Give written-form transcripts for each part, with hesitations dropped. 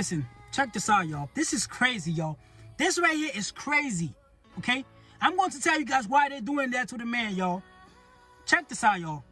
Listen, check this out, y'all. This is crazy, y'all. This right here is crazy, okay? I'm going to tell you guys why they're doing that to the man, y'all. Check this out, y'all.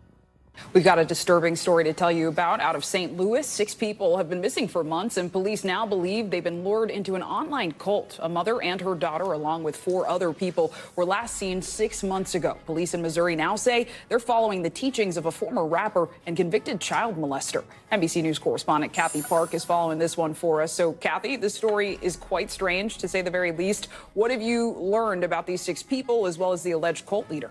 We've got a disturbing story to tell you about out of St. Louis. 6 people have been missing for months, and police now believe they've been lured into an online cult. A mother and her daughter, along with 4 other people, were last seen 6 months ago. Police in Missouri now say they're following the teachings of a former rapper and convicted child molester. NBC News correspondent Kathy Park is following this one for us. So, Kathy, this story is quite strange, to say the very least. What have you learned about these 6 people, as well as the alleged cult leader?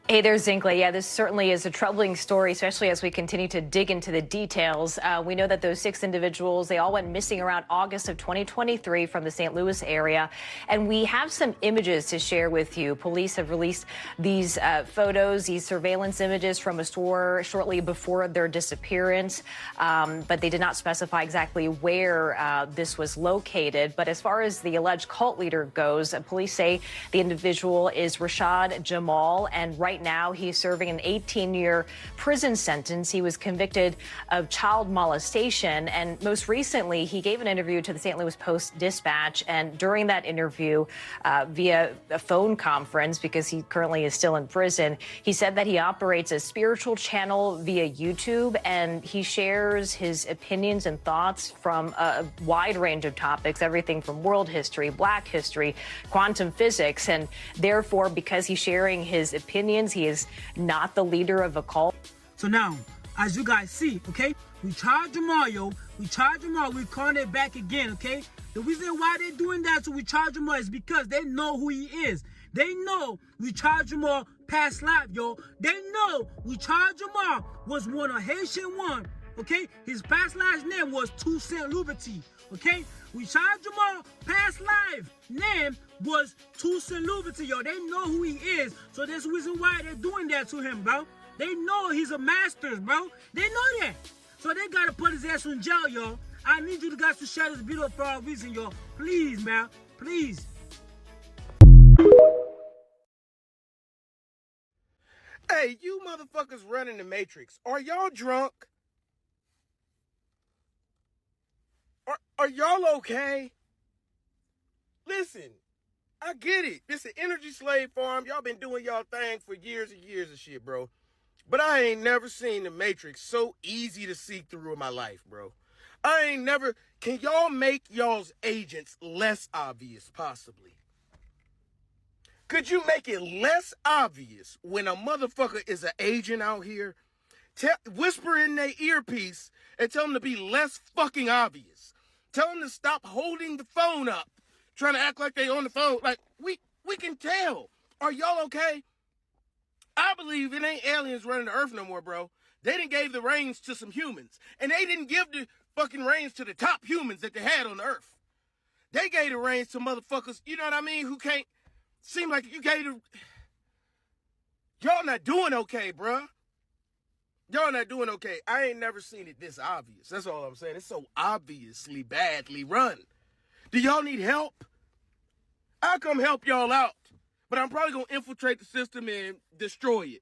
Hey there, Zinkley. Yeah, this certainly is a troubling story, especially as we continue to dig into the details. We know that those 6 individuals, they all went missing around August of 2023 from the St. Louis area. And we have some images to share with you. Police have released these photos, these surveillance images from a store shortly before their disappearance. But they did not specify exactly where this was located. But as far as the alleged cult leader goes, police say the individual is Rashad Jamal, and right now he's serving an 18-year prison sentence. He was convicted of child molestation, and most recently he gave an interview to the St. Louis Post-Dispatch, and during that interview via a phone conference, because he currently is still in prison, he said that he operates a spiritual channel via YouTube, and he shares his opinions and thoughts from a wide range of topics, everything from world history, black history, quantum physics, and therefore, because he's sharing his opinions, he is not the leader of a cult. So now, as you guys see, okay, we charge Jamal, yo. We charge Jamal. We're calling it back again, okay? The reason why they're doing that, so we charge Jamal, is because they know who he is. They know we charge Jamal past life, yo. They know we charge Jamal was one of Haitian one, okay? His past life's name was Toussaint Louverture, okay? We charge Jamal past life name was Toussaint Louverture, yo. They know who he is, so there's a reason why they're doing that to him, bro. They know he's a master, bro. They know that. So they gotta put his ass in jail, yo. I need you guys to share this video for a reason, yo. Please, man. Please. Hey, you motherfuckers running the Matrix. Are y'all drunk? Are y'all okay? Listen, I get it. This an energy slave farm. Y'all been doing y'all thing for years and years of shit, bro. But I ain't never seen the Matrix so easy to see through in my life, bro. I ain't never... Can y'all make y'all's agents less obvious, possibly? Could you make it less obvious when a motherfucker is an agent out here? Whisper in their earpiece and tell them to be less fucking obvious. Tell them to stop holding the phone up, trying to act like they on the phone. Like, we can tell. Are y'all okay? I believe it ain't aliens running the earth no more, bro. They done gave the reins to some humans. And they didn't give the fucking reins to the top humans that they had on the earth. They gave the reins to motherfuckers, you know what I mean, who can't... Seem like you gave the... Y'all not doing okay, bro. Y'all not doing okay. I ain't never seen it this obvious. That's all I'm saying. It's so obviously badly run. Do y'all need help? I'll come help y'all out. But I'm probably going to infiltrate the system and destroy it.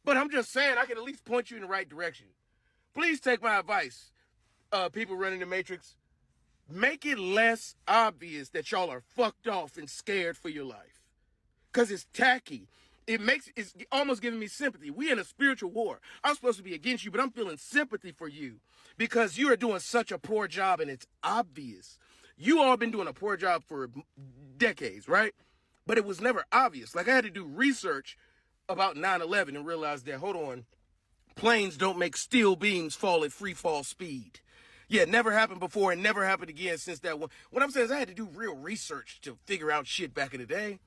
But I'm just saying I can at least point you in the right direction. Please take my advice, people running the Matrix. Make it less obvious that y'all are fucked off and scared for your life. Because it's tacky. It's almost giving me sympathy. We in a spiritual war. I'm supposed to be against you, but I'm feeling sympathy for you because you are doing such a poor job, and it's obvious. You all been doing a poor job for decades, right? But it was never obvious. Like, I had to do research about 9/11 and realize that, hold on, planes don't make steel beams fall at free fall speed. Yeah, it never happened before and never happened again since that one. What I'm saying is I had to do real research to figure out shit back in the day.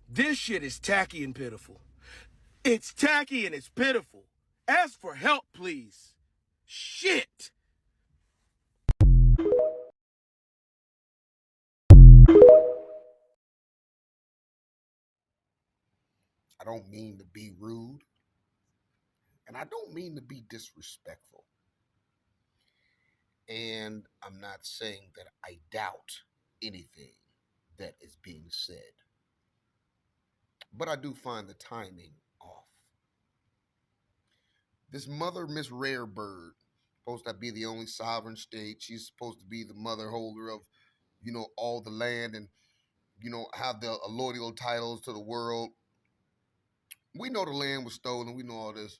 This shit is tacky and pitiful. It's tacky and it's pitiful. Ask for help, please. Shit. I don't mean to be rude, and I don't mean to be disrespectful. And I'm not saying that I doubt anything that is being said. But I do find the timing off. This mother, Miss Rarebird, supposed to be the only sovereign state. She's supposed to be the mother holder of, all the land and, have the allodial titles to the world. We know the land was stolen. We know all this.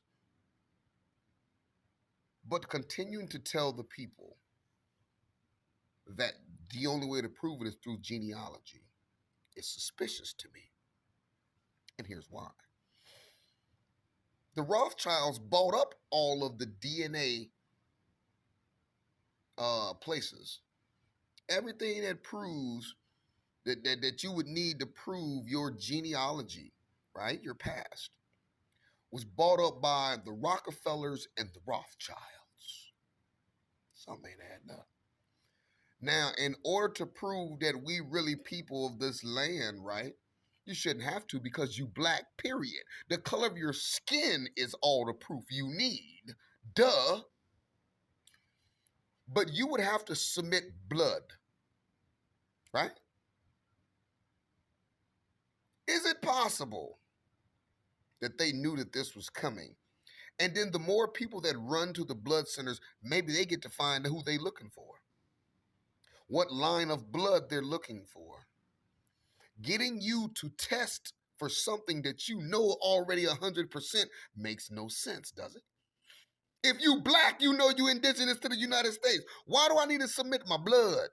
But continuing to tell the people that the only way to prove it is through genealogy is suspicious to me. And here's why. The Rothschilds bought up all of the DNA places. Everything that proves that you would need to prove your genealogy, right? Your past, was bought up by the Rockefellers and the Rothschilds. Something ain't adding up. Now, in order to prove that we really people of this land, right? You shouldn't have to, because you black, period. The color of your skin is all the proof you need. Duh. But you would have to submit blood, right? Is it possible that they knew that this was coming? And then the more people that run to the blood centers, maybe they get to find who they're looking for. What line of blood they're looking for. Getting you to test for something that you know already 100% makes no sense, does it? If you black, you know you indigenous to the United States. Why do I need to submit my blood?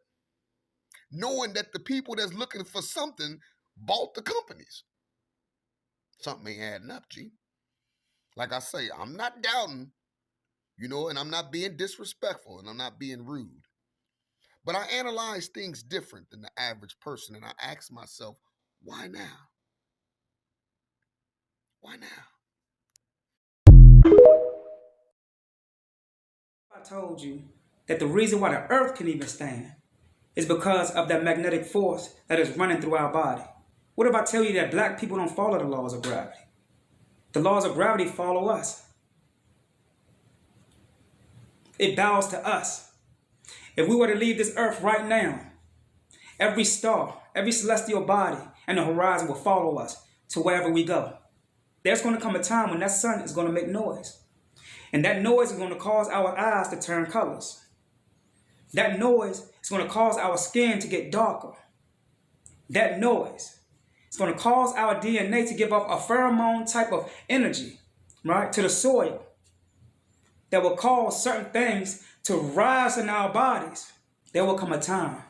Knowing that the people that's looking for something bought the companies. Something ain't adding up, G. Like I say, I'm not doubting, and I'm not being disrespectful and I'm not being rude. But I analyze things different than the average person, and I ask myself, why now? Why now? I told you that the reason why the earth can even stand is because of that magnetic force that is running through our body. What if I tell you that black people don't follow the laws of gravity? The laws of gravity follow us. It bows to us. If we were to leave this earth right now, every star, every celestial body, and the horizon will follow us to wherever we go. There's going to come a time when that sun is going to make noise. And that noise is going to cause our eyes to turn colors. That noise is going to cause our skin to get darker. That noise is going to cause our DNA to give off a pheromone type of energy, right, to the soil that will cause certain things to rise in our bodies. There will come a time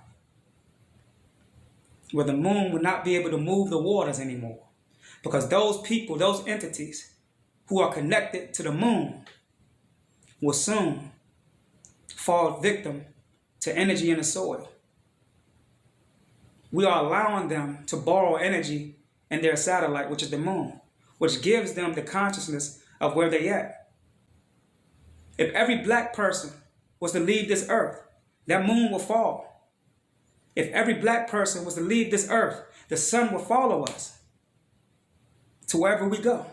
where the moon will not be able to move the waters anymore, because those people, those entities who are connected to the moon will soon fall victim to energy in the soil. We are allowing them to borrow energy in their satellite, which is the moon, which gives them the consciousness of where they're at. If every black person was to leave this earth, that moon will fall. If every black person was to leave this earth, the sun will follow us to wherever we go,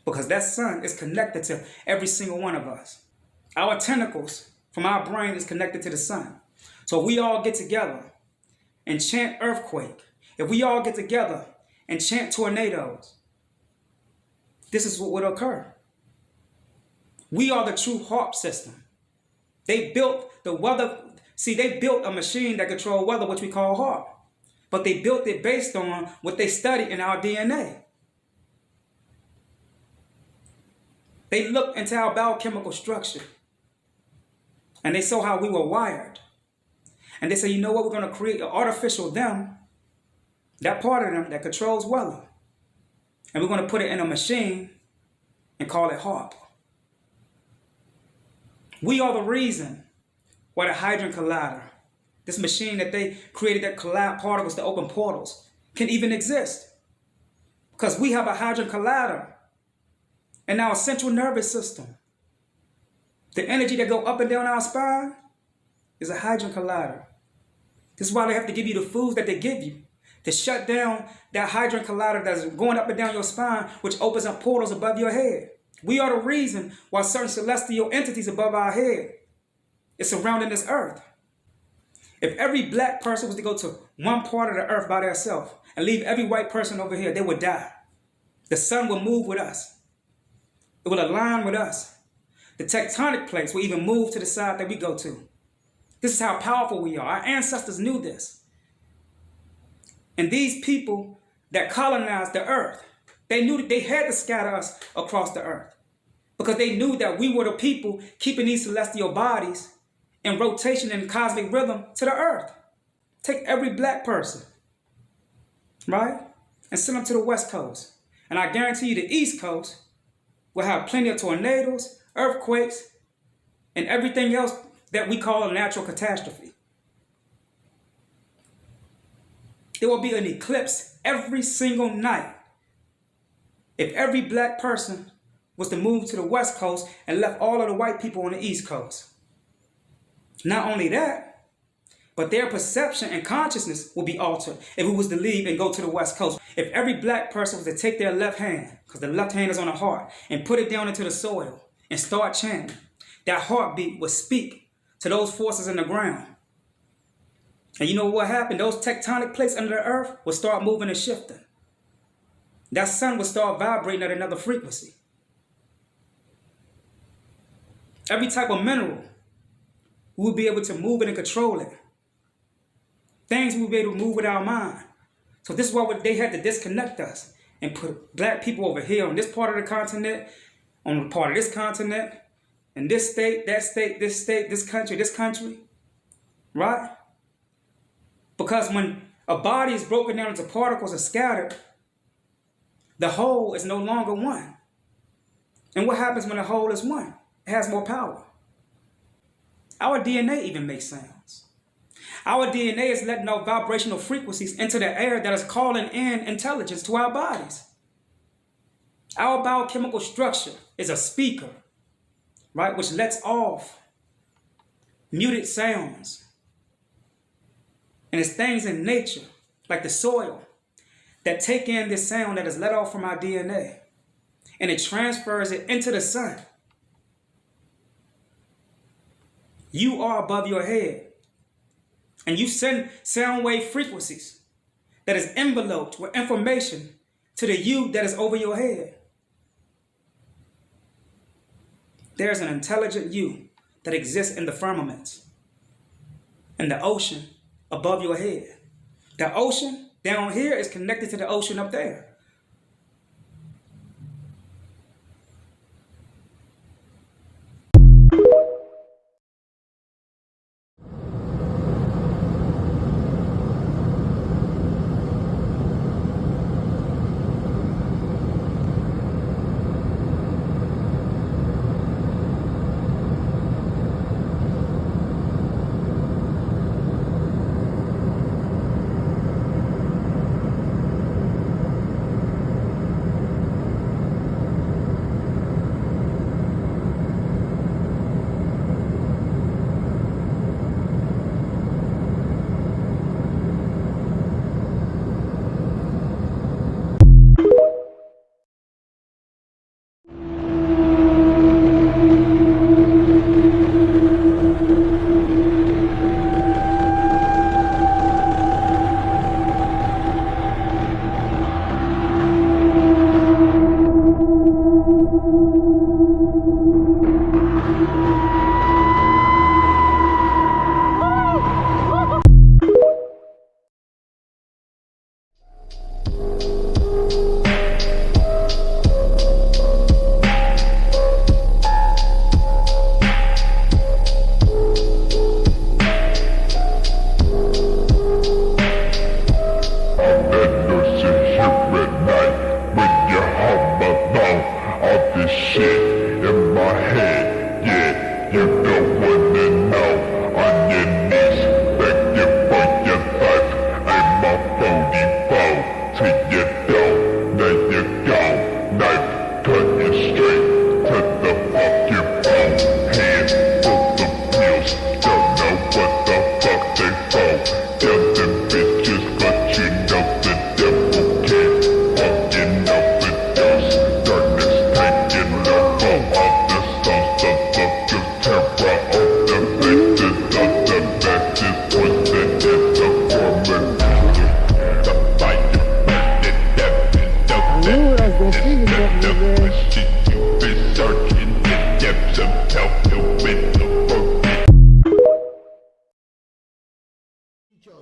because that sun is connected to every single one of us. Our tentacles from our brain is connected to the sun. So we all get together and chant earthquake. If we all get together and chant tornadoes, this is what would occur. We are the true HARP system. They built the weather. See, they built a machine that controls weather, which we call HARP. But they built it based on what they studied in our DNA. They looked into our biochemical structure. And they saw how we were wired. And they said, you know what, we're going to create an artificial them, that part of them that controls weather. And we're going to put it in a machine and call it HARP. We are the reason why the Hadron Collider, this machine that they created that collide particles to open portals, can even exist. Because we have a Hadron Collider in our central nervous system. The energy that go up and down our spine is a Hadron Collider. This is why they have to give you the foods that they give you to shut down that Hadron Collider that's going up and down your spine, which opens up portals above your head. We are the reason why certain celestial entities above our head is surrounding this earth. If every black person was to go to one part of the earth by themselves and leave every white person over here, they would die. The sun will move with us. It will align with us. the tectonic plates will even move to the side that we go to. This is how powerful we are. Our ancestors knew this. And these people that colonized the earth, they knew that they had to scatter us across the earth because they knew that we were the people keeping these celestial bodies in rotation and cosmic rhythm to the earth. Take every black person, right, and send them to the West Coast. And I guarantee you the East Coast will have plenty of tornadoes, earthquakes, and everything else that we call a natural catastrophe. There will be an eclipse every single night if every black person was to move to the West Coast and left all of the white people on the East Coast. Not only that, but their perception and consciousness will be altered if it was to leave and go to the West Coast. If every black person was to take their left hand, because the left hand is on the heart, and put it down into the soil and start chanting, that heartbeat would speak to those forces in the ground. And you know what happened? Those tectonic plates under the earth will start moving and shifting. That sun will start vibrating at another frequency. Every type of mineral, we'll be able to move it and control it. Things we'll be able to move with our mind. So this is why they had to disconnect us and put black people over here on this part of the continent, on part of this continent, and this state, this country, right? Because when a body is broken down into particles and scattered, the whole is no longer one. And what happens when the whole is one? It has more power. Our DNA even makes sounds. Our DNA is letting out vibrational frequencies into the air that is calling in intelligence to our bodies. Our biochemical structure is a speaker, right, which lets off muted sounds. And it's things in nature, like the soil, that take in this sound that is let off from our DNA, and it transfers it into the sun. You are above your head, and you send sound wave frequencies that is enveloped with information to the you that is over your head. There's an intelligent you that exists in the firmaments, in the ocean above your head. The ocean down here is connected to the ocean up there.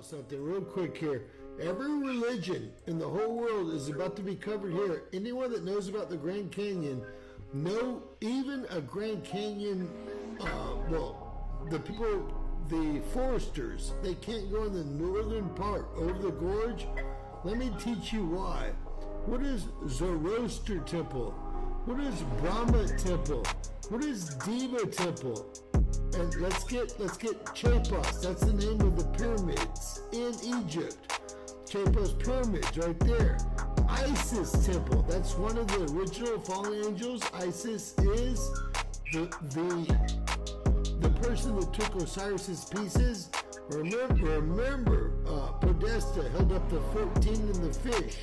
something real quick here. Every religion in the whole world is about to be covered here. Anyone that knows about the Grand Canyon, know even a Grand Canyon, the foresters, they can't go in the northern part over the gorge. Let me teach you why. What is Zoroaster Temple? What is Brahma Temple? What is Deva Temple? And let's get Chepos. That's the name of the pyramids in Egypt. Chepos pyramids right there. Isis Temple. That's one of the original fallen angels. Isis is the person that took Osiris's pieces. Remember, Podesta held up the 14 in the fish.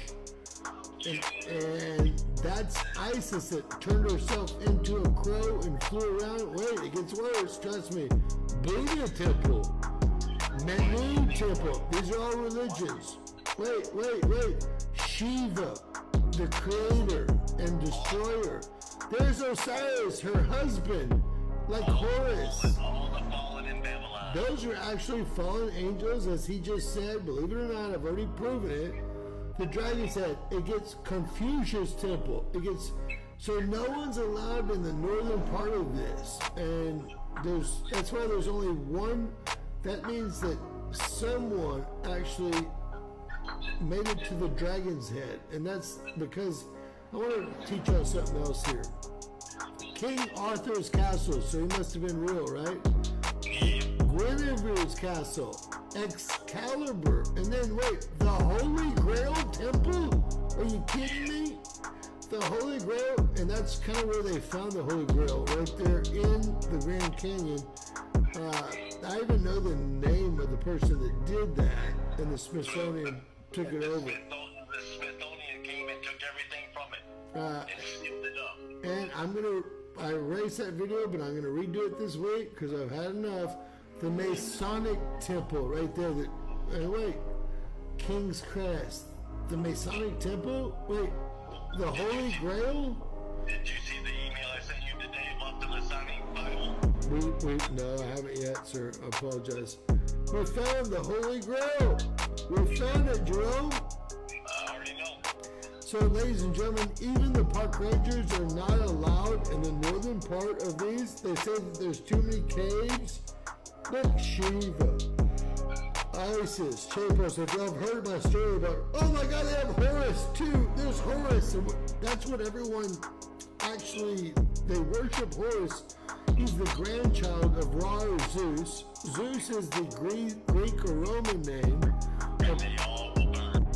And that's Isis that turned herself into a crow and flew around. Wait, it gets worse, trust me. Buddha Temple, Manu Temple, these are all religions. Wait. Shiva, the creator and destroyer. There's Osiris, her husband, like Horus. Those are actually fallen angels, as he just said. Believe it or not, I've already proven it. The dragon's head, it gets Confucius Temple. So no one's allowed in the northern part of this. And that's why there's only one. That means that someone actually made it to the dragon's head. And that's because I want to teach y'all something else here. King Arthur's castle, so he must have been real, right? Guinevere's castle, Excalibur, and then wait, the Holy Grail Temple? Are you kidding me? The Holy Grail, and that's kind of where they found the Holy Grail, right there in the Grand Canyon. I even know the name of the person that did that, and the Smithsonian took it over. The Smithsonian came and took everything from it and sealed it up. And I erased that video, but I'm going to redo it this week because I've had enough. The Masonic Temple right there. King's Crest. The Masonic Temple? Wait, the Holy Grail? Did you see the email I sent you today about the Masonic Bible? No, I haven't yet, sir. I apologize. We found the Holy Grail. We found it, Jerome. I already know. So, ladies and gentlemen, even the park rangers are not allowed in the northern part of these. They say that there's too many caves. Look, Shiva, Isis, Chepos. If y'all have heard my story about, oh my God, they have Horus too. There's Horus. And that's what everyone actually, they worship Horus. He's the grandchild of Ra or Zeus. Zeus is the Greek or Roman name. And they all will burn.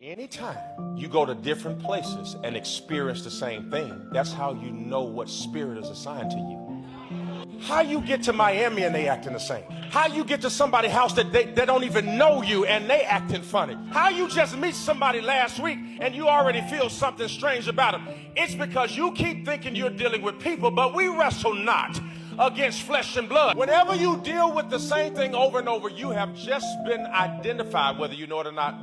Anytime you go to different places and experience the same thing, that's how you know what spirit is assigned to you. How you get to Miami and they acting the same? How you get to somebody's house that they don't even know you and they acting funny? How you just meet somebody last week and you already feel something strange about them? It's because you keep thinking you're dealing with people, but we wrestle not against flesh and blood. Whenever you deal with the same thing over and over, you have just been identified, whether you know it or not,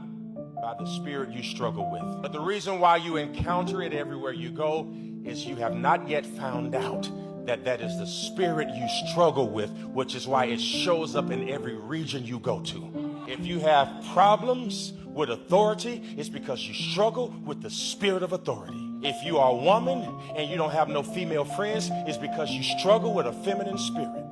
by the spirit you struggle with. But the reason why you encounter it everywhere you go is you have not yet found out that that is the spirit you struggle with, which is why it shows up in every region you go to. If you have problems with authority, it's because you struggle with the spirit of authority. If you are a woman and you don't have no female friends, it's because you struggle with a feminine spirit.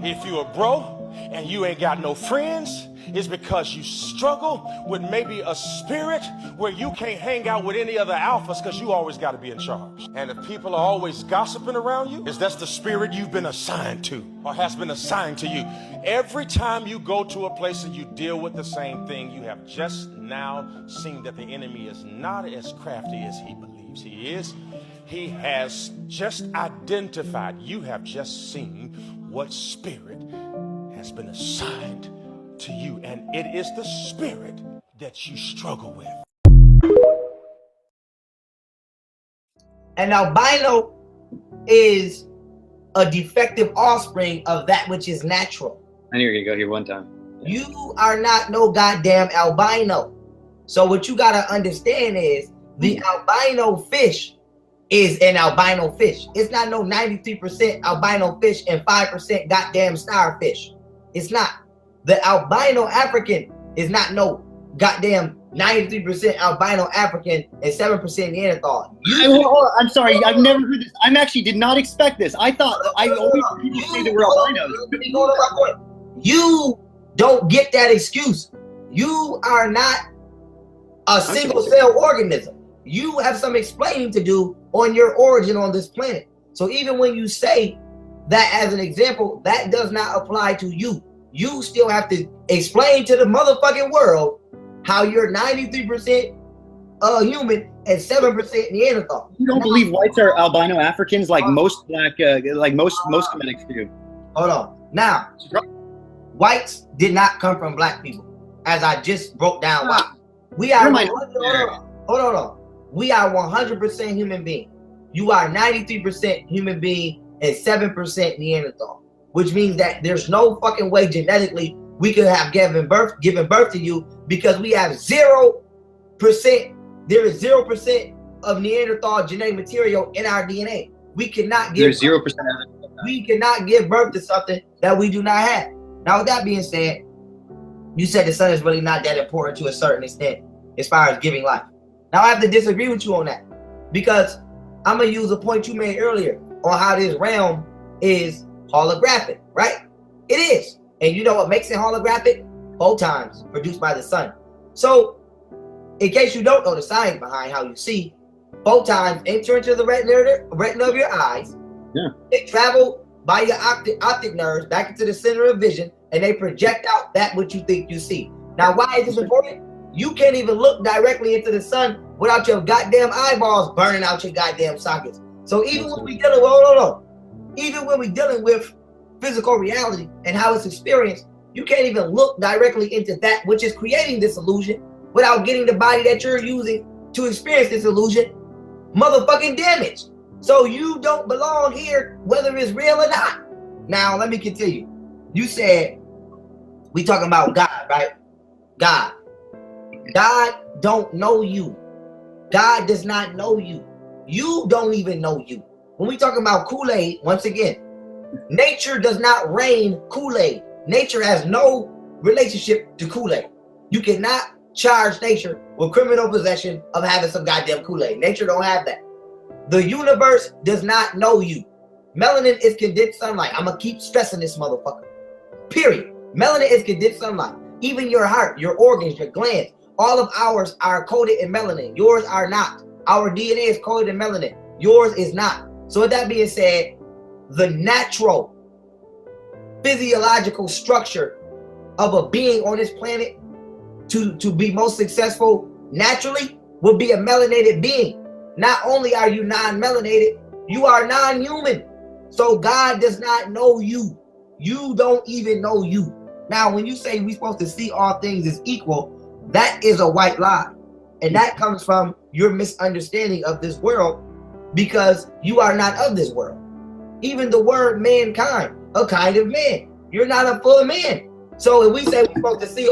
If you're a bro and you ain't got no friends, it's because you struggle with maybe a spirit where you can't hang out with any other alphas because you always got to be in charge. And if people are always gossiping around you, that's the spirit you've been assigned to or has been assigned to you. Every time you go to a place and you deal with the same thing, you have just now seen that the enemy is not as crafty as he believes he is. He has just identified, you have just seen what spirit has been assigned to you, and it is the spirit that you struggle with. An albino is a defective offspring of that which is natural. I knew you were gonna go here one time. You are not no goddamn albino. So what you gotta understand is the albino fish is an albino fish. It's not no 93% albino fish and 5% goddamn starfish. It's not. The albino African is not no goddamn 93% albino African and 7% Neanderthal. I'm sorry, I've never heard this. I actually did not expect this. I thought I always heard people say that we're albinos. Let me go to my point. You don't get that excuse. You are not a single cell organism. You have some explaining to do on your origin on this planet. So even when you say that as an example, that does not apply to you. You still have to explain to the motherfucking world how you're 93% human and 7% Neanderthal. You don't believe whites are albino Africans like most black, like most Comedics do? Hold on. Now, whites did not come from black people, as I just broke down. Why? We are. Hold on. We are 100% human being. You are 93% human being and 7% Neanderthal, which means that there's no fucking way genetically we could have given birth to you, because we have 0%. There is 0% of Neanderthal genetic material in our DNA. We cannot give. There's 0%. We cannot give birth to something that we do not have. Now, with that being said, you said the sun is really not that important to a certain extent as far as giving life. Now, I have to disagree with you on that, because I'm going to use a point you made earlier on how this realm is holographic, right? It is. And you know what makes it holographic? Photons produced by the sun. So, in case you don't know the science behind how you see, photons enter into the retina of your eyes. Yeah. They travel by your optic nerves back into the center of vision, and they project out that which you think you see. Now, why is this important? You can't even look directly into the sun without your goddamn eyeballs burning out your goddamn sockets. So even when we dealing with, even when we dealing with physical reality and how it's experienced, you can't even look directly into that which is creating this illusion without getting the body that you're using to experience this illusion motherfucking damaged. So you don't belong here, whether it's real or not. Now, let me continue. You said, we talking about God, right? God don't know you. God does not know you. You don't even know you. When we talking about Kool-Aid, once again, nature does not rain Kool-Aid. Nature has no relationship to Kool-Aid. You cannot charge nature with criminal possession of having some goddamn Kool-Aid. Nature don't have that. The universe does not know you. Melanin is condensed sunlight. I'm going to keep stressing this motherfucker. Period. Melanin is condensed sunlight. Even your heart, your organs, your glands, all of ours are coated in melanin. Yours are not. Our DNA is coated in melanin. Yours is not. So with that being said, the natural physiological structure of a being on this planet to be most successful naturally would be a melanated being. Not only are you non-melanated, you are non-human. So God does not know you. You don't even know you. Now, when you say we're supposed to see all things as equal, that is a white lie. And that comes from your misunderstanding of this world, because you are not of this world. Even the word mankind, a kind of man. You're not a full man. So if we say we're supposed to see,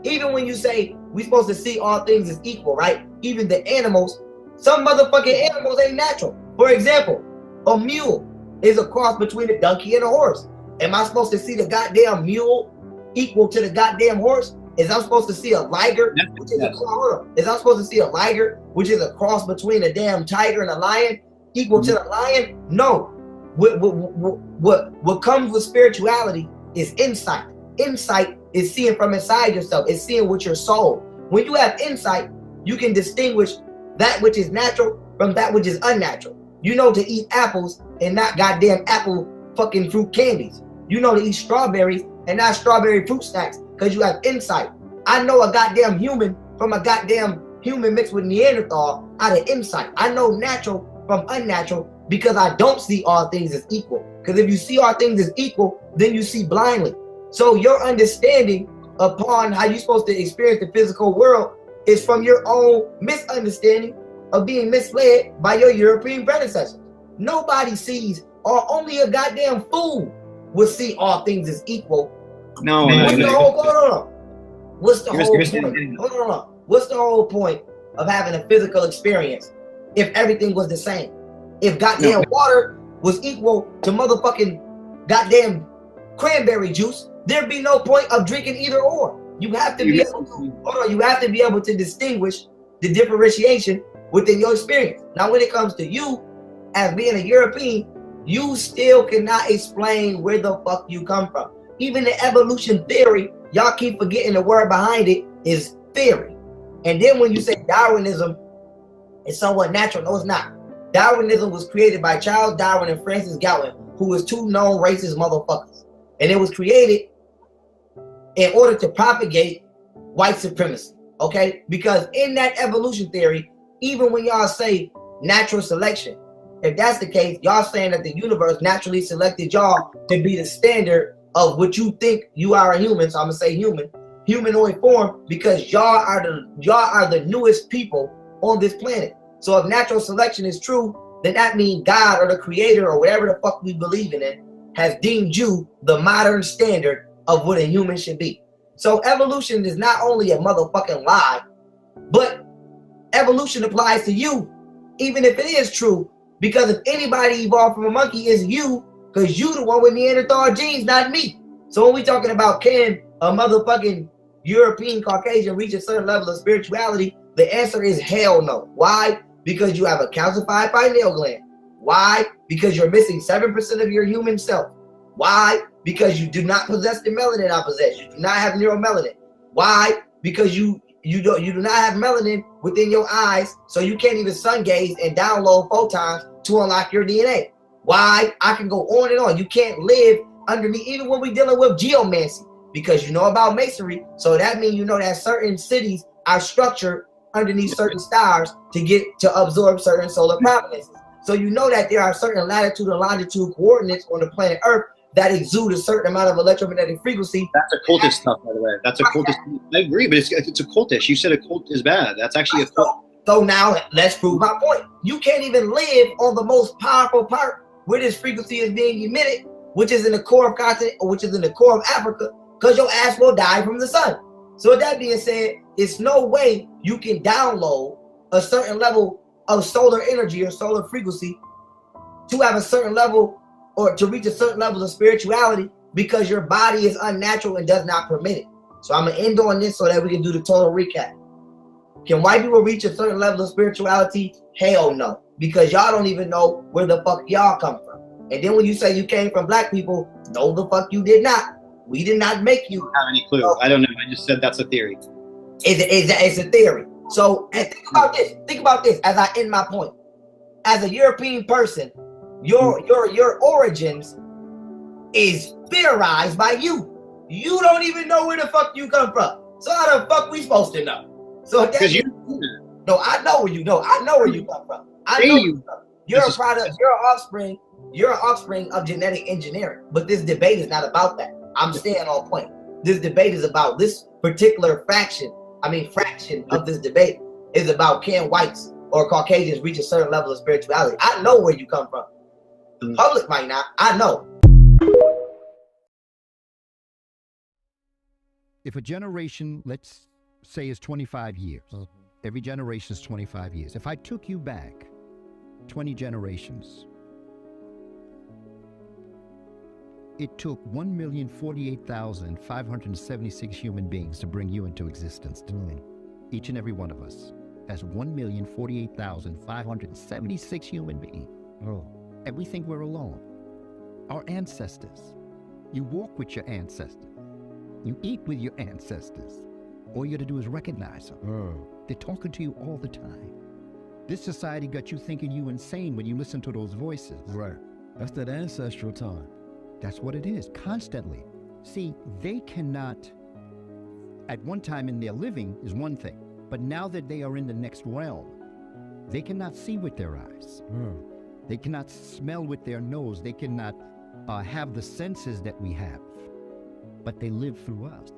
even when you say we're supposed to see all things as equal, right? Even the animals, some motherfucking animals ain't natural. For example, a mule is a cross between a donkey and a horse. Am I supposed to see the goddamn mule equal to the goddamn horse? Is I'm supposed to see a liger, which is is I'm supposed to see a liger, which is a cross between a damn tiger and a lion, equal to the lion? No. What comes with spirituality is insight. Insight is seeing from inside yourself. It's seeing with your soul. When you have insight, you can distinguish that which is natural from that which is unnatural. You know to eat apples and not goddamn apple fucking fruit candies. You know to eat strawberries and not strawberry fruit snacks, because you have insight. I know a goddamn human from a goddamn human mixed with Neanderthal out of insight. I know natural from unnatural because I don't see all things as equal. Because if you see all things as equal, then you see blindly. So your understanding upon how you're supposed to experience the physical world is from your own misunderstanding of being misled by your European predecessors. Nobody sees, or only a goddamn fool will see all things as equal. No, What's the whole point? What's the whole point of having a physical experience if everything was the same? If goddamn water was equal to motherfucking goddamn cranberry juice, there'd be no point of drinking either or. You have to be able to, you have to be able to distinguish the differentiation within your experience. Now, when it comes to you, as being a European, you still cannot explain where the fuck you come from. Even the evolution theory, y'all keep forgetting the word behind it is theory. And then when you say Darwinism is somewhat natural, no, it's not. Darwinism was created by Charles Darwin and Francis Galton, who was two known racist motherfuckers. And it was created in order to propagate white supremacy, okay? Because in that evolution theory, even when y'all say natural selection, if that's the case, y'all saying that the universe naturally selected y'all to be the standard of what you think you are a human. So I'm gonna say humanoid form, because y'all are the newest people on this planet. So if natural selection is true, then that means God or the creator or whatever the fuck we believe in has deemed you the modern standard of what a human should be. So evolution is not only a motherfucking lie, but evolution applies to you, even if it is true. Because if anybody evolved from a monkey, is you, because you the one with Neanderthal genes, not me. So when we talking about can a motherfucking European Caucasian reach a certain level of spirituality, the answer is hell no. Why? Because you have a calcified pineal gland. Why? Because you're missing 7% of your human self. Why? Because you do not possess the melanin I possess. You do not have neuromelanin. Why? Because you do not have melanin within your eyes, so you can't even sun gaze and download photons to unlock your DNA. Why? I can go on and on. You can't live underneath, even when we're dealing with geomancy, because you know about masonry. So that means you know that certain cities are structured underneath certain stars to absorb certain solar prominences. So you know that there are certain latitude and longitude coordinates on the planet Earth that exude a certain amount of electromagnetic frequency. That's occultist stuff, by the way. That's occultist. I agree, but it's occultist. You said occult is bad. That's actually a cult. So now let's prove my point. You can't even live on the most powerful part where this frequency is being emitted, which is in the core of continent, or which is in the core of Africa, because your ass will die from the sun. So with that being said, it's no way you can download a certain level of solar energy or solar frequency to have a certain level or to reach a certain level of spirituality, because your body is unnatural and does not permit it. So I'm gonna end on this so that we can do the total recap. Can white people reach a certain level of spirituality? Hell no, because y'all don't even know where the fuck y'all come from. And then when you say you came from black people, no the fuck you did not. We did not make you. I don't have any clue. So, I don't know. I just said that's a theory. It's a theory. So and think about this. Think about this as I end my point. As a European person, your origins is theorized by you. You don't even know where the fuck you come from. So how the fuck we supposed to know? So that's no, I know where you know. I know where you come from. I know you. You're a product. You're an offspring of genetic engineering. But this debate is not about that. I'm staying on point. This debate is about this particular fraction of this debate is about can whites or Caucasians reach a certain level of spirituality. I know where you come from. The public might not. I know. If a generation, let's say, is 25 years, every generation is 25 years. If I took you back 20 generations, it took 1,048,576 human beings to bring you into existence today. Each and every one of us has 1,048,576 human beings. And we think we're alone. Our ancestors. You walk with your ancestors. You eat with your ancestors. All you got to do is recognize them. They're talking to you all the time. This society got you thinking you insane when you listen to those voices. Right. That's that ancestral time. That's what it is, constantly. See, they cannot, at one time in their living is one thing, but now that they are in the next realm, they cannot see with their eyes. They cannot smell with their nose. They cannot have the senses that we have, but they live through us.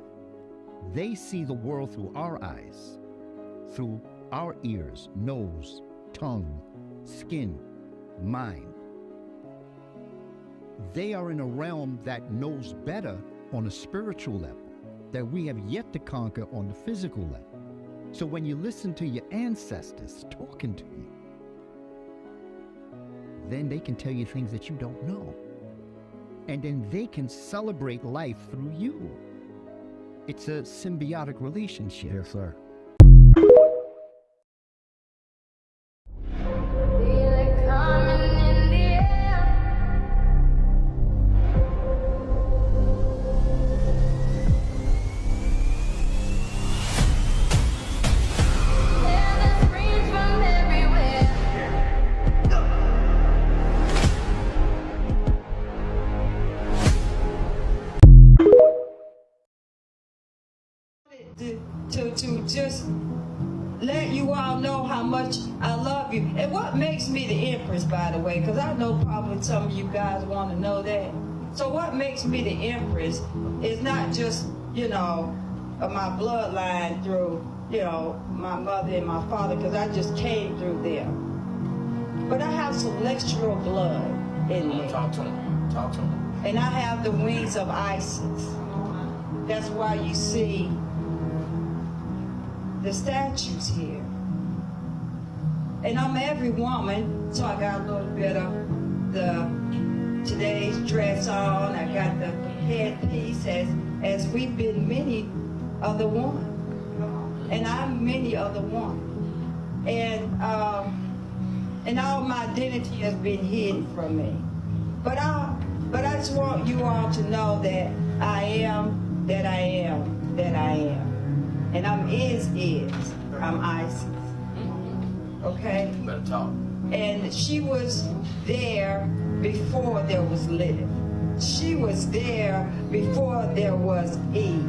They see the world through our eyes, through our ears, nose, tongue, skin, mind. They are in a realm that knows better on a spiritual level that we have yet to conquer on the physical level. So when you listen to your ancestors talking to you, then they can tell you things that you don't know. And then they can celebrate life through you. It's a symbiotic relationship. Yes, sir. To just let you all know how much I love you. And what makes me the Empress, by the way, because I know probably some of you guys want to know that. So what makes me the Empress is not just, you know, my bloodline through, you know, my mother and my father, because I just came through them. But I have celestial blood in me. Talk to him. Talk to him. And I have the wings of Isis. That's why you see the statues here. And I'm every woman, so I got a little bit of today's dress on. I got the headpiece as we've been many of the one. And I'm many of the one. And all my identity has been hidden from me. But I just want you all to know that I am, that I am, that I am. And I'm I'm Isis. Okay? You better talk. And she was there before there was Lilith. She was there before there was Eve.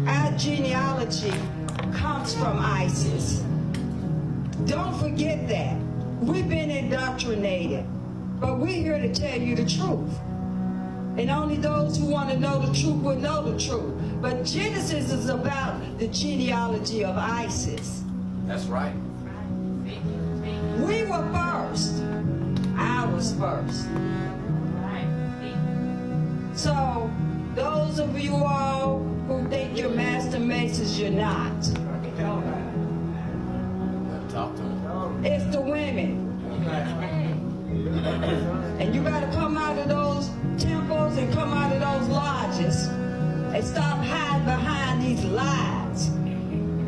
Our genealogy comes from Isis. Don't forget that. We've been indoctrinated, but we're here to tell you the truth. And only those who want to know the truth will know the truth. But Genesis is about the genealogy of Isis. That's right. We were first. I was first. So, those of you all who think you're master masons, you're not. Talk to him. It's the women. And you got to come out of those temples and come out of those lodges and stop hiding behind these lies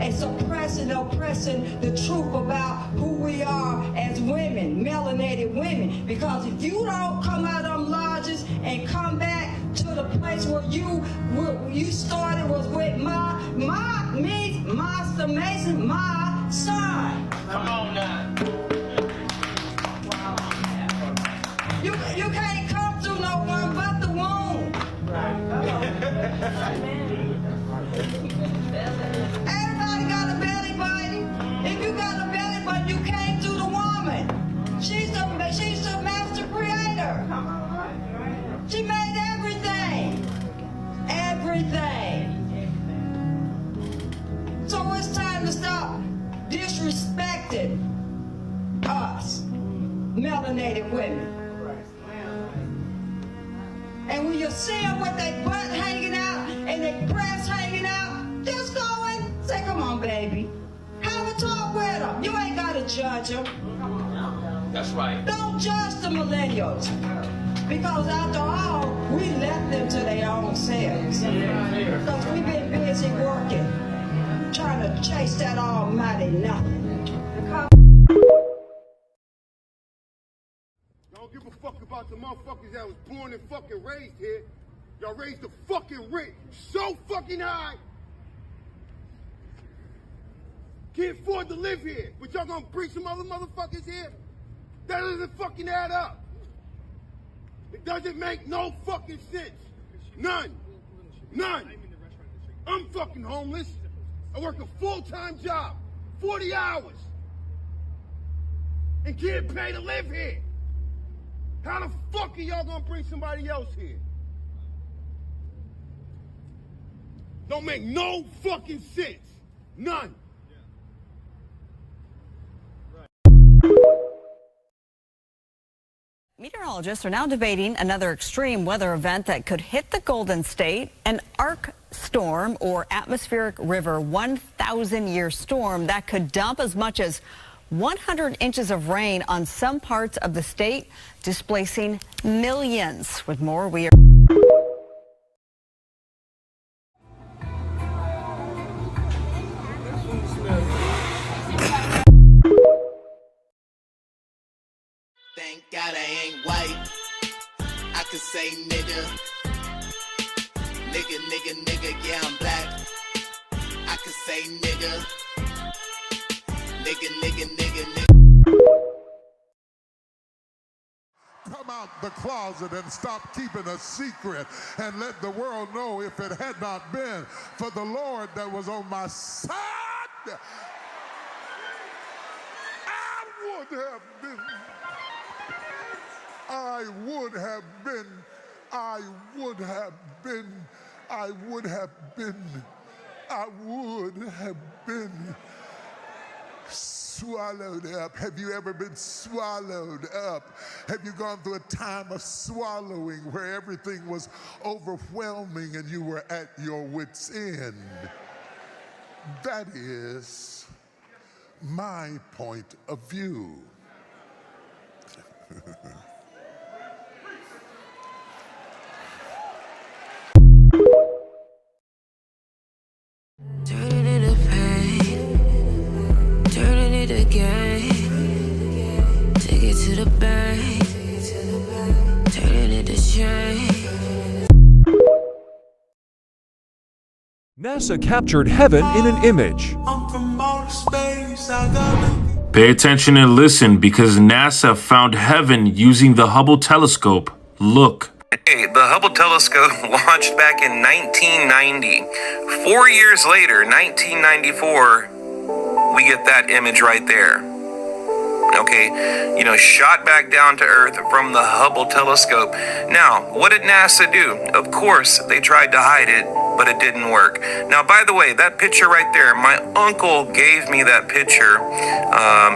and suppressing, oppressing the truth about who we are as women, melanated women. Because if you don't come out of them lodges and come back to the place where you started was with me, Master Mason, my son. Come on now. You can't come through no one but the womb. Everybody got a belly button. If you got a belly button, you came through the woman. She's the master creator. She made everything. Everything. So it's time to stop disrespecting us, melanated women. And when you see them with their butt hanging out and their breasts hanging out, just go and say, come on, baby. Have a talk with them. You ain't got to judge them. That's right. Don't judge the millennials. Because after all, we left them to their own selves. Because we've been busy working, trying to chase that almighty nothing. Don't give a fuck about the motherfuckers that was born and fucking raised here. Y'all raised the fucking rent so fucking high. Can't afford to live here, but y'all gonna bring some other motherfuckers here? That doesn't fucking add up. It doesn't make no fucking sense. None. None. I'm fucking homeless. I work a full-time job, 40 hours, and can't pay to live here. How the fuck are y'all gonna bring somebody else here? Don't make no fucking sense. None. Meteorologists are now debating another extreme weather event that could hit the Golden State, an arc storm or atmospheric river 1,000-year storm that could dump as much as 100 inches of rain on some parts of the state, displacing millions. With more, we are... Thank God I ain't white. I could say nigga. Nigga, nigga, nigga, yeah, I'm black. I could say nigga. Nigga, nigga, nigga, nigga. Come out the closet and stop keeping a secret and let the world know if it had not been for the Lord that was on my side, I would have been. I would have been swallowed up. Have you ever been swallowed up? Have you gone through a time of swallowing where everything was overwhelming and you were at your wit's end? That is my point of view. Turning it to pain, turning it again. Take it to the bank, turning it to shame. NASA captured heaven in an image. Pay attention and listen, because NASA found heaven using the Hubble telescope. Look. Hey, the Hubble telescope launched back in 1990. 4 years later, 1994, we get that image right there. Okay, you know, shot back down to Earth from the Hubble telescope. Now, what did NASA do? Of course, they tried to hide it, but it didn't work. Now, by the way, that picture right there, my uncle gave me that picture.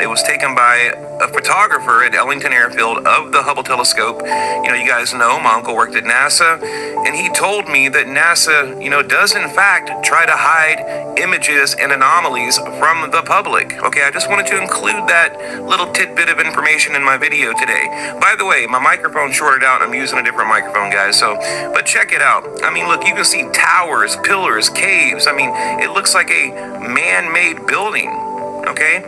It was taken by a photographer at Ellington Airfield of the Hubble telescope. You know, you guys know my uncle worked at NASA, and he told me that NASA, you know, does in fact try to hide images and anomalies from the public. Okay, I just wanted to include that little tidbit of information in my video today. By the way, my microphone shorted out. I'm using a different microphone, guys. So, but check it out. I mean, look, you can see towers, pillars, caves. I mean, it looks like a man-made building. Okay,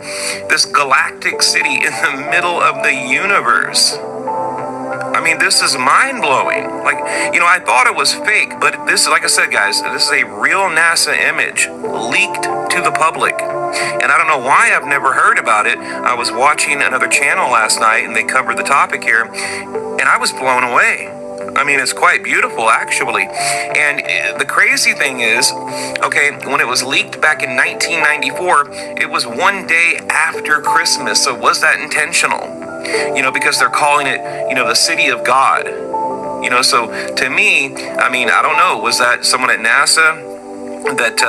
this galactic city in the middle of the universe. I mean, this is mind-blowing. Like, you know, I thought it was fake, but this is, like I said, guys, this is a real NASA image leaked to the public. And I don't know why I've never heard about it. I was watching another channel last night, and they covered the topic here, and I was blown away. I mean, it's quite beautiful, actually. And the crazy thing is, okay, when it was leaked back in 1994, it was one day after Christmas. So was that intentional? You know, because they're calling it, you know, the city of God. You know, so to me, I mean, I don't know, was that someone at NASA that,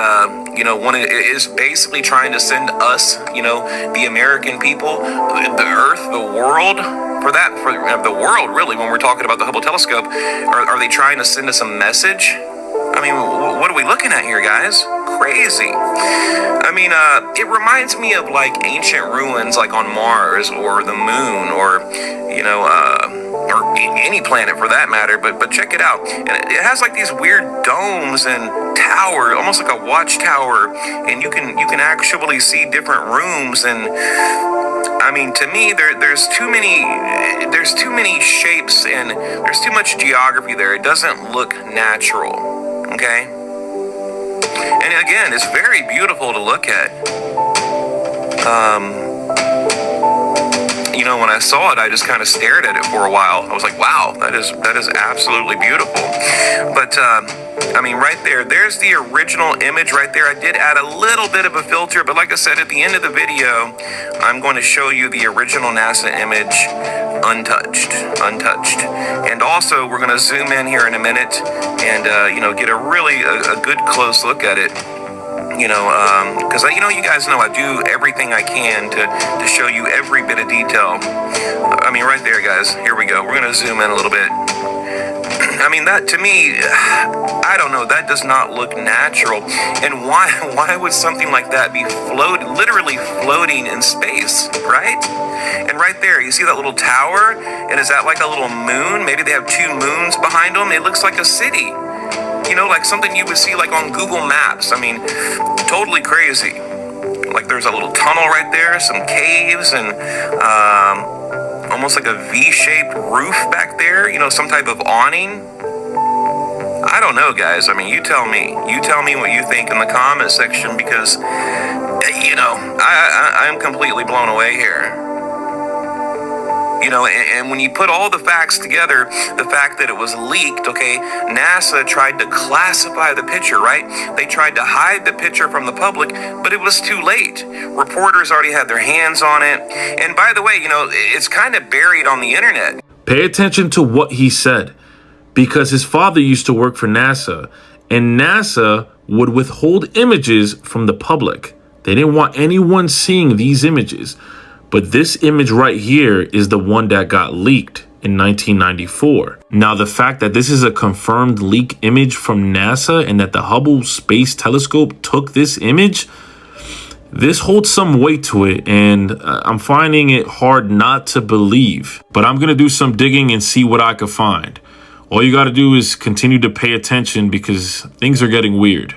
you know, is basically trying to send us, you know, the American people, the Earth, the world, for the world, really, when we're talking about the Hubble telescope, are they trying to send us a message? I mean, what are we looking at here, guys? Crazy. I mean, it reminds me of like ancient ruins, like on Mars or the Moon, or you know, or any planet for that matter. But check it out, and it has like these weird domes and towers, almost like a watchtower, and you can actually see different rooms. And I mean, to me, there's too many shapes and there's too much geography there. It doesn't look natural. Okay, and again, it's very beautiful to look at. You know, when I saw it, I just kind of stared at it for a while. I was like, wow, that is absolutely beautiful. But I mean, right there's the original image right there. I did add a little bit of a filter, but like I said, at the end of the video, I'm going to show you the original NASA image untouched. And also, we're going to zoom in here in a minute and, you know, get a really a good close look at it. You know, because, you know, you guys know I do everything I can to show you every bit of detail. I mean, right there, guys. Here we go. We're going to zoom in a little bit. I mean, that to me, I don't know, that does not look natural. And why would something like that be literally floating in space, right? And right there, you see that little tower? And is that like a little moon? Maybe they have two moons behind them. It looks like a city. You know, like something you would see like on Google Maps. I mean, totally crazy. Like there's a little tunnel right there, some caves, and almost like a V-shaped roof back there. You know, some type of awning. I don't know, guys. I mean, you tell me. You tell me what you think in the comment section, because, you know, I am completely blown away here. You know, and when you put all the facts together, the fact that it was leaked, okay, NASA tried to classify the picture, right? They tried to hide the picture from the public, but it was too late. Reporters already had their hands on it. And by the way, you know, it's kind of buried on the internet. Pay attention to what he said, because his father used to work for NASA, and NASA would withhold images from the public. They didn't want anyone seeing these images. But this image right here is the one that got leaked in 1994. Now, the fact that this is a confirmed leak image from NASA and that the Hubble Space Telescope took this image, this holds some weight to it, and I'm finding it hard not to believe. But I'm going to do some digging and see what I could find. All you got to do is continue to pay attention, because things are getting weird.